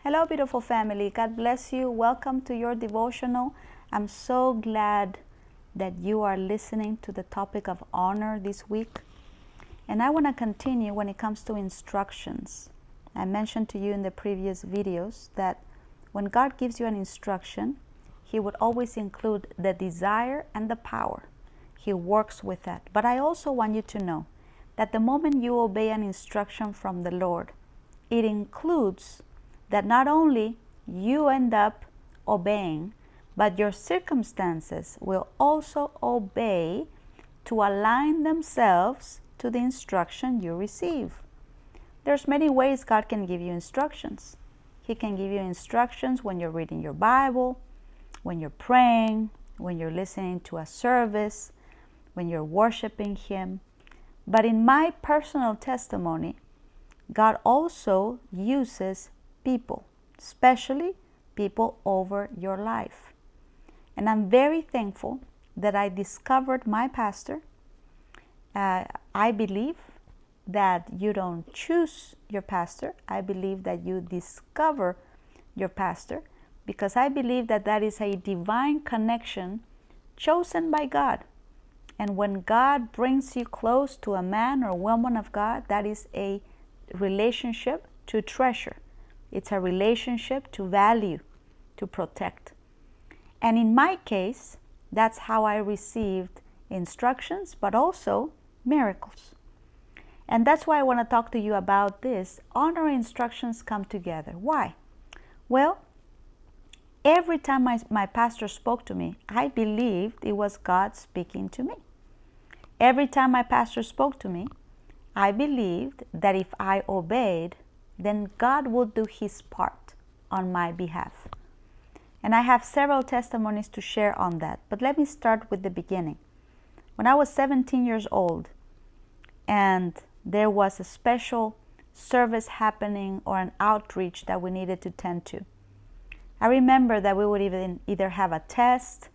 Hello, beautiful family. God bless you. Welcome to your devotional. I'm so glad that you are listening to the topic of honor this week. And I want to continue when it comes to instructions. I mentioned to you in the previous videos that when God gives you an instruction, He would always include the desire and the power. He works with that. But I also want you to know that the moment you obey an instruction from the Lord, it includes that not only you end up obeying, but your circumstances will also obey to align themselves to the instruction you receive. There's many ways God can give you instructions. He can give you instructions when you're reading your Bible, when you're praying, when you're listening to a service, when you're worshiping Him. But in my personal testimony, God also uses people, especially people over your life. And I'm very thankful that I discovered my pastor. I believe that you don't choose your pastor. I believe that you discover your pastor, because I believe that that is a divine connection chosen by God. And when God brings you close to a man or woman of God, that is a relationship to treasure. It's a relationship to value, to protect. And in my case, that's how I received instructions, but also miracles. And that's why I want to talk to you about this. Honor instructions come together. Why? Well, every time my pastor spoke to me, I believed it was God speaking to me. Every time my pastor spoke to me, I believed that if I obeyed, then God would do His part on my behalf. And I have several testimonies to share on that. But let me start with the beginning. When I was 17 years old and there was a special service happening or an outreach that we needed to tend to, I remember that we would either have a test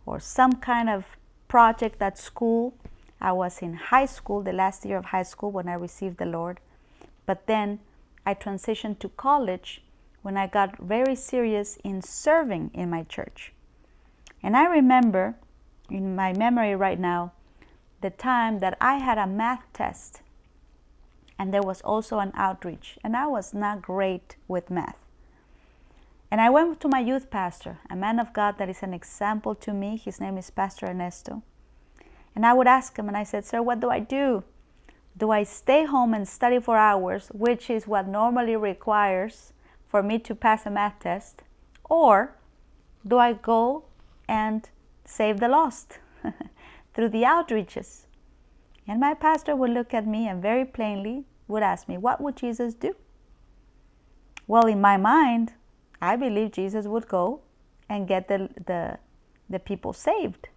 or some kind of project at school. I was in high school, the last year of high school when I received the Lord. But then I transitioned to college when I got very serious in serving in my church. And I remember, in my memory right now, the time that I had a math test and there was also an outreach, and I was not great with math. And I went to my youth pastor, a man of God that is an example to me. His name is Pastor Ernesto. And I would ask him, and I said, "Sir, what do I do? Do I stay home and study for hours, which is what normally requires for me to pass a math test? Or do I go and save the lost through the outreaches?" And my pastor would look at me and very plainly would ask me, "What would Jesus do?" Well, in my mind, I believe Jesus would go and get the people saved.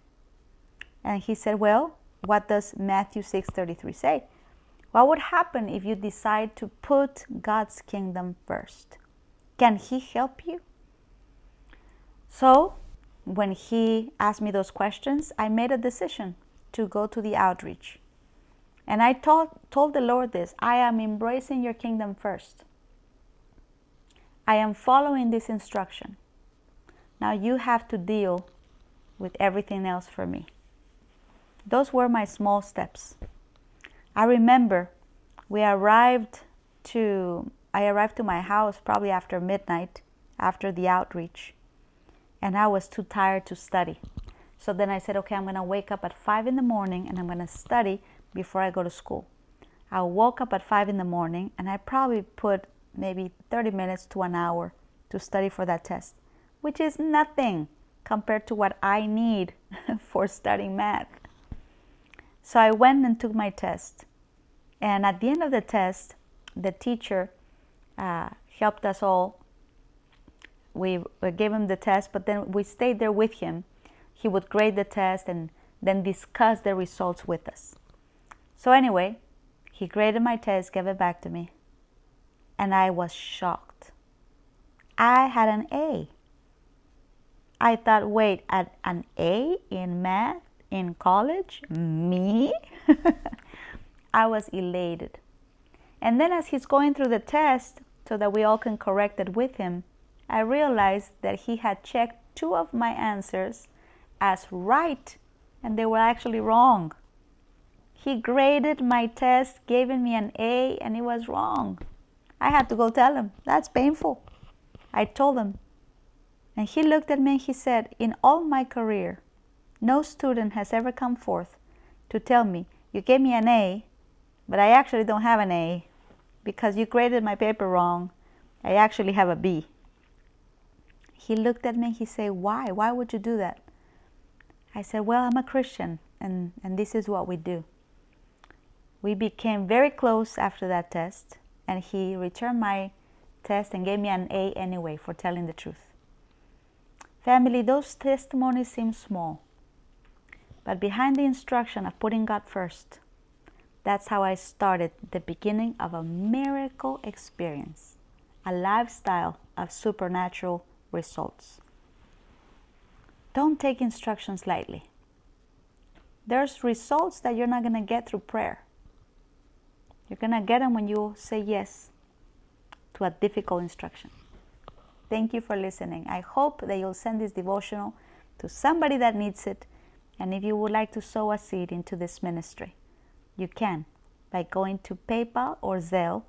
And he said, "Well, what does Matthew 6:33 say? What would happen if you decide to put God's kingdom first? Can He help you?" So when he asked me those questions, I made a decision to go to the outreach. And I told the Lord this: I am embracing your kingdom first. I am following this instruction. Now you have to deal with everything else for me. Those were my small steps. I remember I arrived to my house probably after midnight, after the outreach, and I was too tired to study. So then I said, okay, I'm going to wake up at 5 in the morning and I'm going to study before I go to school. I woke up at 5 in the morning and I probably put maybe 30 minutes to an hour to study for that test, which is nothing compared to what I need for studying math. So I went and took my test. And at the end of the test, the teacher helped us all. We gave him the test, but then we stayed there with him. He would grade the test and then discuss the results with us. So anyway, he graded my test, gave it back to me, and I was shocked. I had an A. I thought, wait, an A in math in college? Me? I was elated. And then as he's going through the test, so that we all can correct it with him, I realized that he had checked 2 of my answers as right, and they were actually wrong. He graded my test, gave me an A, and it was wrong. I had to go tell him. That's painful. I told him. And he looked at me and he said, in all my career, no student has ever come forth to tell me, you gave me an A, but I actually don't have an A because you graded my paper wrong. I actually have a B. He looked at me and he said, why? Why would you do that? I said, well, I'm a Christian, and this is what we do. We became very close after that test, and he returned my test and gave me an A anyway for telling the truth. Family, those testimonies seem small, but behind the instruction of putting God first, that's how I started the beginning of a miracle experience, a lifestyle of supernatural results. Don't take instructions lightly. There's results that you're not going to get through prayer. You're going to get them when you say yes to a difficult instruction. Thank you for listening. I hope that you'll send this devotional to somebody that needs it. And if you would like to sow a seed into this ministry, you can by going to PayPal or Zelle.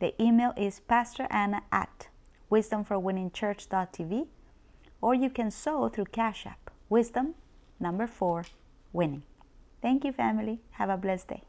The email is pastoranna@wisdomforwinningchurch.tv, or you can sow through Cash App, Wisdom 4 Winning. Thank you, family. Have a blessed day.